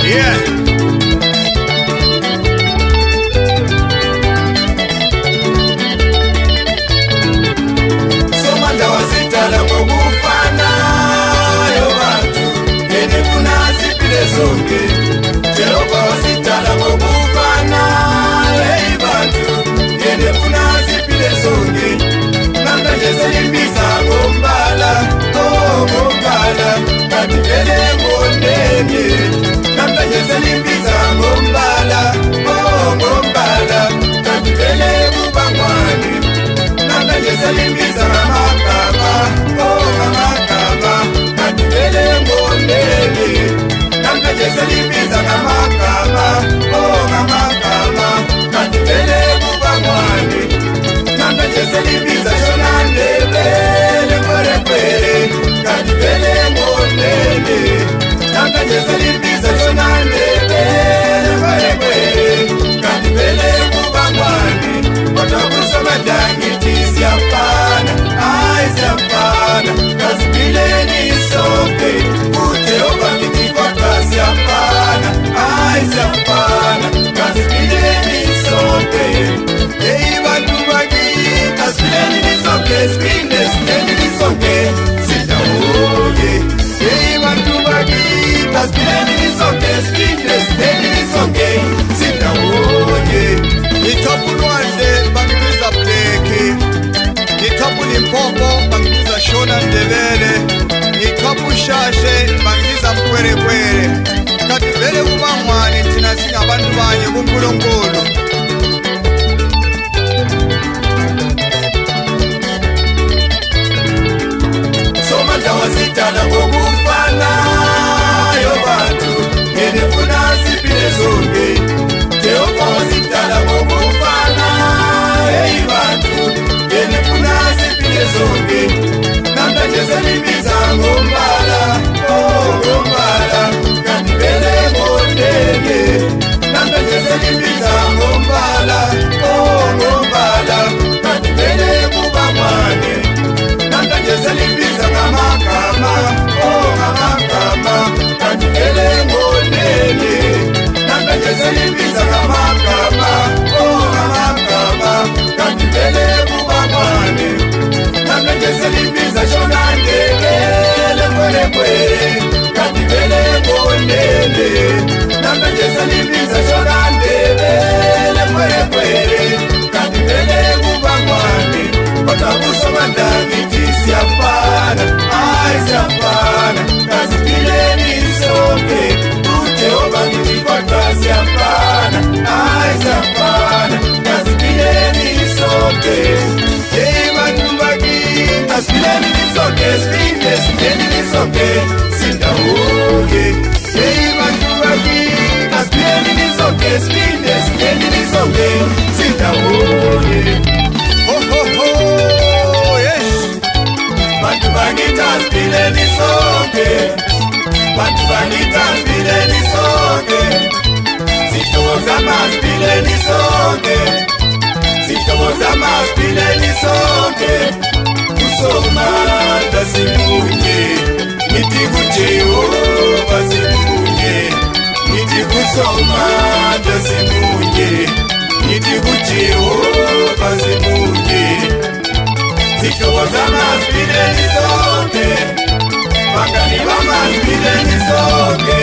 Yeah. Somanda wasitala ngokufana yo bantu yenifuna sipile sonke Jehova wasitala ngokufana hey bantu yenifuna sipile sonke namhlanje selimbiza ngombala ngombala kanti vele ngonene namhlanje selimbiza ngombala ngombala kanti vele kubangwane namhlanje selimbiza ngamagama ngamagama kanti vele ngonene namhlanje selimbiza ngamagama ngamagama kanti vele kubangwane namhlanje selimbiza shona ndebele kwerekwere kanti vele ngonene namhlanje selimbiza shona ndebele kwerekwere kanti vele kubangwane kodwa kusomadangithi siyafana siyafana kasiphileni sonke uJehova ngithi kodwa siyafana siyafana kasiphileni sonke hey bantu bakithi kasiphileni sonke siphinde siphileni sonke sidawonye hey bantu bakithi kasiphileni sonke siphinde siphileni sonke sidawonye Ngithopa ulwandle bangibiza Bleki, ngithopa uLimpopo bangibiza Shona Ndebele, ngithopa uShashe bangibiza Mkwerekwere. Kanti vele kubangwane thina singabantu banye kuNkulunkulu. Somanda wasitala ngokufana yo bantu yenifuna sipile sonke Jehova wasitala ngokufana hey bantu yenifuna sipile sonke namhlanje selimbiza ngombala ngombala kanti vele ngonene namhlanje selimbiza ngombala ngombala kanti vele kubangwane namhlanje selimbiza ngamagama ngamagama kanti vele ngonene namhlanje selimbiza ngamagama ngamagama kanti vele kubangwane namhlanje selimbiza shona ndebele kwerekwere kanti vele ngonene namhlanje selimbiza shona ndebele kwerekwere kanti vele kubangwane kodwa kusomadangithi siyafana siyafana kasiphileni sonke uJehova ngithi kodwa siyafana siyafana kasiphileni sonke hey bantu bakithi kasiphileni sonke siphinde siphileni sonke sidawonye hey bantu bakithi kasiphileni sonke siphinde siphileni sonke sidawonye Yes. bantu bakithi asiphileni sonke bantu bakithi asiphileni sonke sihlobo zamaziphileni sonke sihlobo zamaziphileni sonke uSomanda simunye ngithi kuJehova simunye ngithi kuSomanda simunye ngithi kuJehova simunye sihlobo zamaziphileni sonke bangani bamaziphileni sonke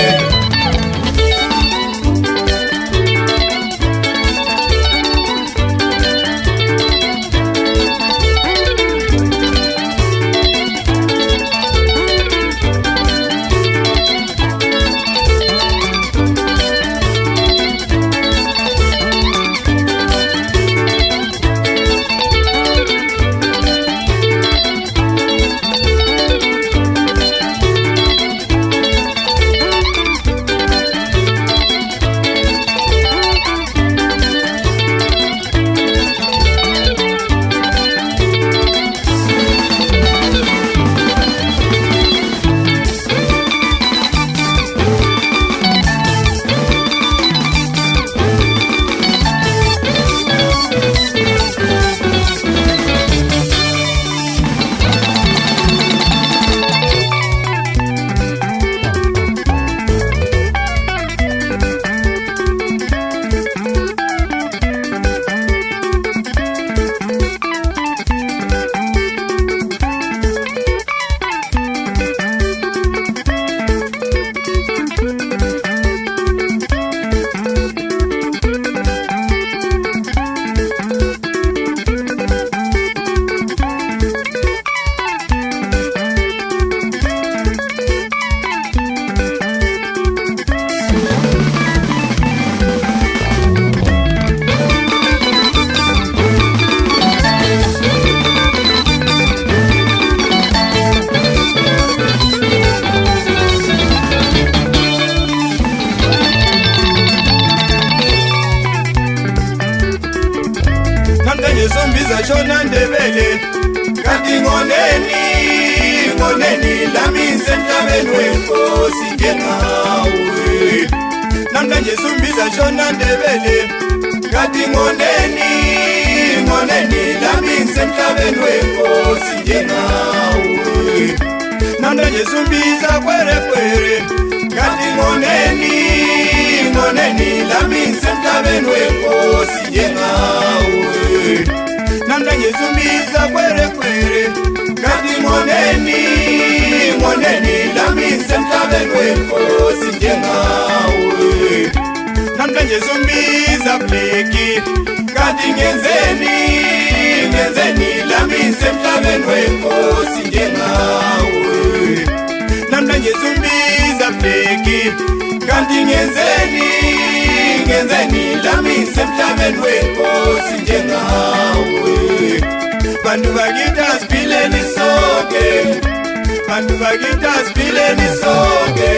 emhlabeni wenkosi njengawe. Namhlanje sumbiza Shona Ndebele ngathi ngoneni, ngoneni lami ngisemhlabeni wenkosi njengawe. Namhlanje sumbiza Kwerekwere ngathi ngoneni, ngoneni lami ngisemhlabeni wenkosi njengawe. Namhlanje sumbiza Kwerekwere ngathi ngoneni, ngoneni lami ngisemhlabeni wenkosi njengawe. Namhlanje sumbiza Bleki ngathi ngenzeni, ngenzeni lami ngisemhlabeni wenkosi njengawe. Namhlanje sumbiza Bleki ngathi ngenzeni, ngenzeni lami ngisemhlabeni wenkosi njengawe. Bantu bakithi asiphileni sonke, bantu bakithi asiphileni sonke.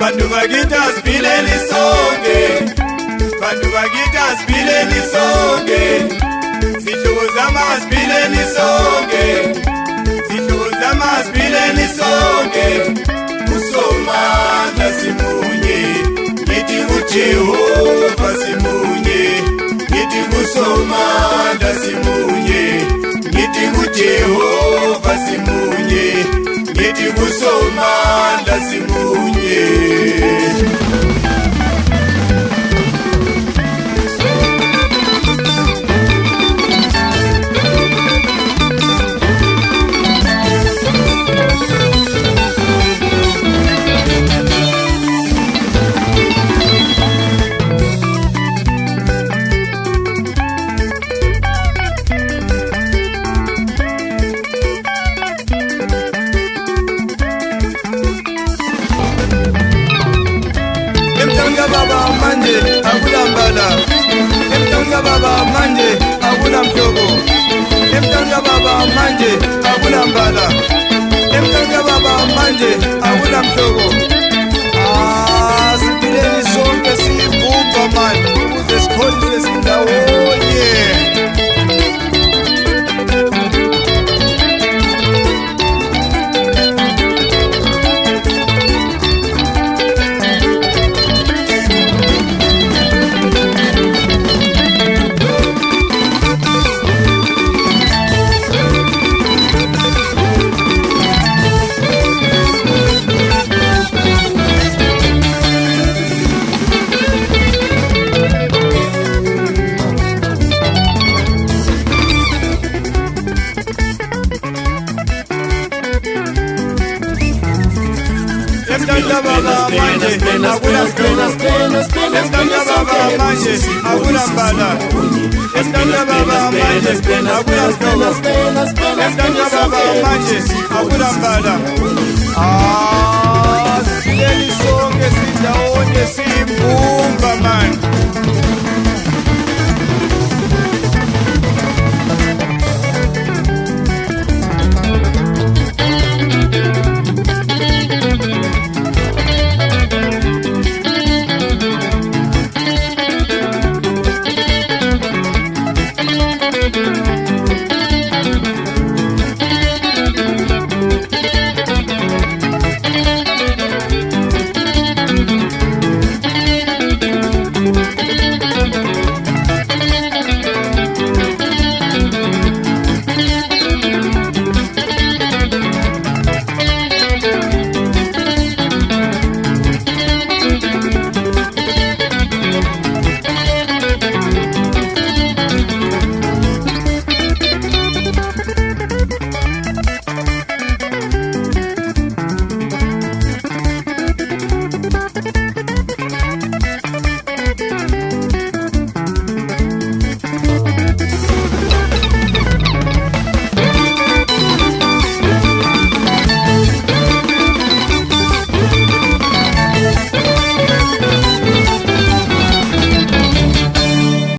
Bantu bakithi asiphileni sonke, bantu bakithi asiphileni sonke. Zihlobo zami asiphileni sonke, zihlobo zami asiphileni sonke. uSomandla simunye, ngithi uJehova simunye, ngithi uSomandla simunye, ngithi uJehova simunye, ngithi uSomandla simunye. Baba manje akula mbala, emtanga baba manje akula mhlobo, emtanga baba manje akula mbala, emtanga baba manje akula mhlobo. Siphileni sonke siyibumba manje ukuze sikholise sindawonye. Emtanga baba manje akula mhlobo, emtanga baba manje akula mbala, emtanga baba manje akula mhlobo, emtanga baba manje akula mbala. Siphileni sonke